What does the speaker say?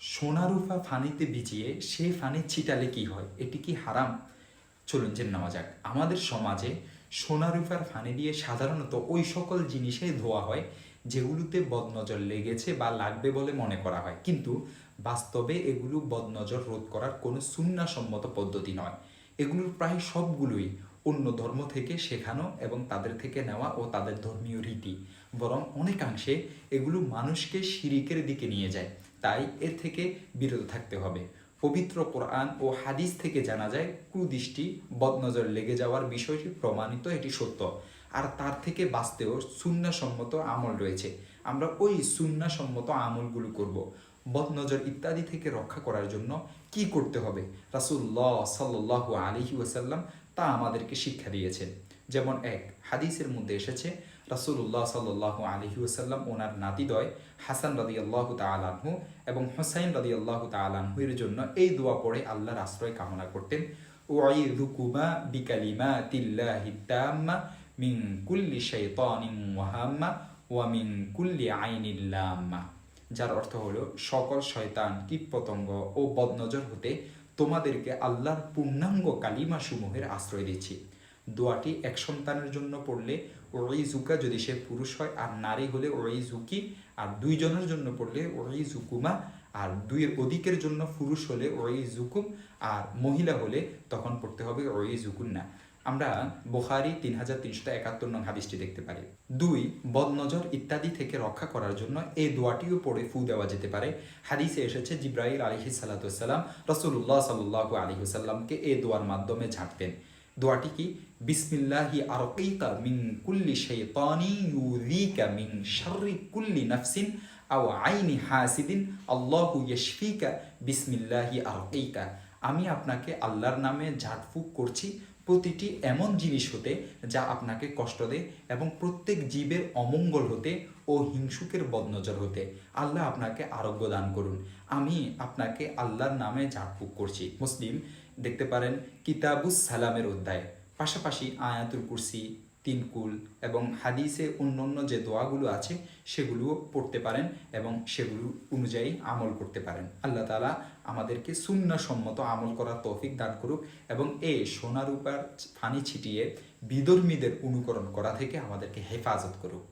সোনা রূপা ফানিতে ভিজিয়ে সে ফানি ছিটালে কি হয়? এটি কি হারাম? চলুন জেনে নেওয়া যাক। আমাদের সমাজে সোনা রূপার ফানি দিয়ে সাধারণত ওই সকল জিনিসেই ধোয়া হয় যেগুলোতে বদনজর লেগেছে বা লাগবে বলে মনে করা হয়, কিন্তু বাস্তবে এগুলো বদনজর রোধ করার কোনো সুন্নাহসম্মত পদ্ধতি নয়। এগুলোর প্রায় সবগুলোই অন্য ধর্ম থেকে শেখানো এবং তাদের থেকে নেওয়া ও তাদের ধর্মীয় রীতি, বরং অনেকাংশে এগুলো মানুষকে শিরিকের দিকে নিয়ে যায়। তাই এর থেকে বিরত থাকতে হবে। পবিত্র কোরআন ও হাদিস থেকে জানা যায় কুদৃষ্টি, বদনজর লেগে যাওয়ার বিষয়টি প্রমাণিত, এটি সত্য। আর তার থেকে বাঁচতেও সুন্নাহসম্মত আমল রয়েছে। আমরা ওই সুন্নাহসম্মত আমলগুলো করব। বদনজর ইত্যাদি থেকে রক্ষা করার জন্য কি করতে হবে রাসূলুল্লাহ সাল্লাল্লাহু আলাইহি ওয়াসাল্লাম তা আমাদেরকে শিক্ষা দিয়েছেন। যেমন এক হাদিসের মধ্যে এসেছে, রাসূলুল্লাহ সাল্লাল্লাহু আলাইহি ওয়াসাল্লাম ওনার নাতিদ্বয় হাসান রাদিয়াল্লাহু তাআলা আনহু এবং হুসাইন রাদিয়াল্লাহু তাআলা আনহুর জন্য এই দোয়া পড়ে আল্লাহর আশ্রয় কামনা করতেন। উঈযুকুমা বিকালিমাতিল্লাহি তাম্মা মিন কুল্লি শাইতানিন ওয়া হাম্মা ওয়া মিন কুল্লি আইনিল লাম্মা, যার অর্থ হলো সকল শয়তান, কীটপতঙ্গ ও বদনজর হতে তোমাদেরকে আল্লাহর পূর্ণাঙ্গ কালিমা সমূহের আশ্রয় দিচ্ছি। দোয়াটি এক সন্তানের জন্য পড়লে ওই জুকা যদি সে পুরুষ হয়, আর নারী হলে ওই জুকি, আর দুইজনের জন্য পড়লে ওই জুকুমা, আর দুইয়ের অধিকের জন্য পুরুষ হলে ওই জুকুম, আর মহিলা হলে তখন পড়তে হবে ওই জুকুন্না। আমরা বুখারী 3371 নং হাদিসটি দেখতে পারি। দুই, বদনজর ইত্যাদি থেকে রক্ষা করার জন্য এই দোয়াটিও পড়ে ফু দেওয়া যেতে পারে। হাদিসে এসেছে জিব্রাইল আলাইহিস সালাতু ওয়াস সালাম রাসূলুল্লাহ সাল্লাল্লাহু আলাইহি ওয়াসাল্লামকে এই দোয়ার মাধ্যমে ঝাঁটতেন। দোয়াটি কি? বিসমিল্লাহি আরকিকা মিন কুল্লি শাইতানি ইউযিকা মিন শাররি কুল্লি নাফসিন আও আইনি হাসিদিন আল্লাহু ইয়াশফিকা বিসমিল্লাহি আরকিকা। আমি আপনাকে আল্লাহর নামে ঝাড়ফুঁক করছি প্রতিটি এমন জিনিস হতে যা আপনাকে কষ্ট দেয়, এবং প্রত্যেক জীবের অমঙ্গল হতে ও হিংসুকের বদনজর হতে। আল্লাহ আপনাকে আরোগ্য দান করুন। আমি আপনাকে আল্লাহর নামে ঝাড়ফুঁক করছি। মুসলিম দেখতে পারেন কিতাবুস সালামের অধ্যায়। পাশাপাশি আয়াতুল কুরসি, তিনকুল এবং হাদিসে অন্যান্য যে দোয়াগুলো আছে সেগুলোও পড়তে পারেন এবং সেগুলো অনুযায়ী আমল করতে পারেন। আল্লাহ তাআলা আমাদেরকে সুন্নাহসম্মত আমল করার তৌফিক দান করুক এবং এই সোনা রূপার ফানি ছিটিয়ে বিধর্মীদের অনুকরণ করা থেকে আমাদেরকে হেফাজত করুক।